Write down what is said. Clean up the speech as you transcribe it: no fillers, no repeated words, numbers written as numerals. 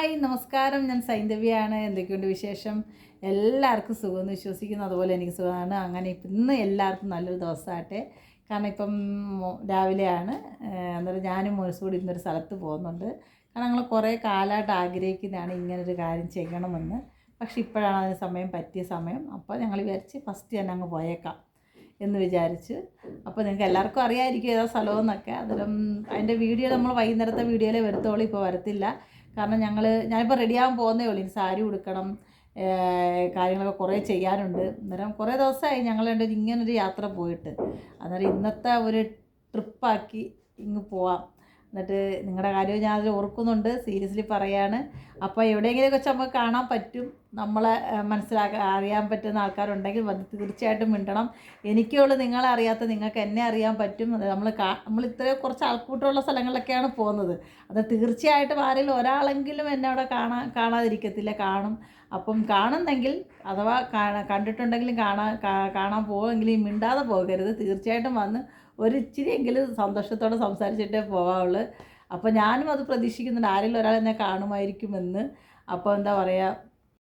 Hi നമസ്കാരം, ഞാൻ സൈന്ധവിയാണ്. എന്തൊക്കെയുണ്ട് വിശേഷം? എല്ലാവർക്കും സുഖമെന്ന് വിശ്വസിക്കുന്നു. അതുപോലെ എനിക്ക് സുഖമാണ്. അങ്ങനെ ഇന്ന് എല്ലാവർക്കും നല്ലൊരു ദിവസമാകട്ടെ. കാരണം ഇപ്പം രാവിലെയാണ്. അന്നേരം ഞാനും മോനൂസും ഇന്നൊരു സ്ഥലത്ത് പോകുന്നുണ്ട്. കാരണം ഞങ്ങൾ കുറേ കാലമായിട്ട് ആഗ്രഹിക്കുന്നതാണ് ഇങ്ങനൊരു കാര്യം ചെയ്യണമെന്ന്. പക്ഷെ ഇപ്പോഴാണ് അതിന് സമയം, പറ്റിയ സമയം. അപ്പോൾ ഞങ്ങൾ വിചാരിച്ച് ഫസ്റ്റ് തന്നെ അങ്ങ് പോയേക്കാം എന്ന് വിചാരിച്ച്. അപ്പോൾ നിങ്ങൾക്ക് എല്ലാവർക്കും അറിയാമായിരിക്കും ഏതാ സ്ഥലമെന്നൊക്കെ. അന്നേരം അതിൻ്റെ വീഡിയോ നമ്മൾ വൈകുന്നേരത്തെ വീഡിയോയിലേ വരത്തുള്ളൂ, ഇപ്പോൾ വരത്തില്ല. കാരണം ഞാനിപ്പോൾ റെഡിയാകാൻ പോകുന്നേ ഉള്ളൂ. ഇനി സാരി ഉടുക്കണം, കാര്യങ്ങളൊക്കെ കുറേ ചെയ്യാനുണ്ട്. അന്നേരം കുറേ ദിവസമായി ഞങ്ങൾ രണ്ടുപേരും ഇങ്ങനൊരു യാത്ര പോയിട്ട്. അന്നേരം ഇന്നത്തെ ഒരു ട്രിപ്പാക്കി ഇങ്ങ് പോവാം. എന്നിട്ട് നിങ്ങളുടെ കാര്യം ഞാൻ അതിൽ ഓർക്കുന്നുണ്ട്, സീരിയസ്ലി പറയാണ്. അപ്പോൾ എവിടെയെങ്കിലുമൊക്കെ വെച്ച് നമുക്ക് കാണാൻ പറ്റും, നമ്മളെ അറിയാൻ പറ്റുന്ന ആൾക്കാരുണ്ടെങ്കിൽ വന്ന് തീർച്ചയായിട്ടും മിണ്ടണം. എനിക്കുള്ളൂ നിങ്ങളെ അറിയാത്ത, നിങ്ങൾക്ക് എന്നെ അറിയാൻ പറ്റും. നമ്മൾ ഇത്രയും കുറച്ച് ആൾക്കൂട്ടമുള്ള സ്ഥലങ്ങളിലൊക്കെയാണ് പോകുന്നത്. അത് തീർച്ചയായിട്ടും ആരെങ്കിലും ഒരാളെങ്കിലും എന്നെ അവിടെ കാണാതിരിക്കത്തില്ല, കാണും. അപ്പം കാണുന്നെങ്കിൽ അഥവാ കണ്ടിട്ടുണ്ടെങ്കിലും കാണാൻ പോകുമെങ്കിലും മിണ്ടാതെ പോകരുത്. തീർച്ചയായിട്ടും വന്ന് ഒരിച്ചിരിയെങ്കിലും സന്തോഷത്തോടെ സംസാരിച്ചിട്ടേ പോകാവുള്ളൂ. അപ്പോൾ ഞാനും അത് പ്രതീക്ഷിക്കുന്നുണ്ട്, ആരെങ്കിലും ഒരാൾ എന്നെ കാണുമായിരിക്കുമെന്ന്. അപ്പോൾ എന്താ പറയുക,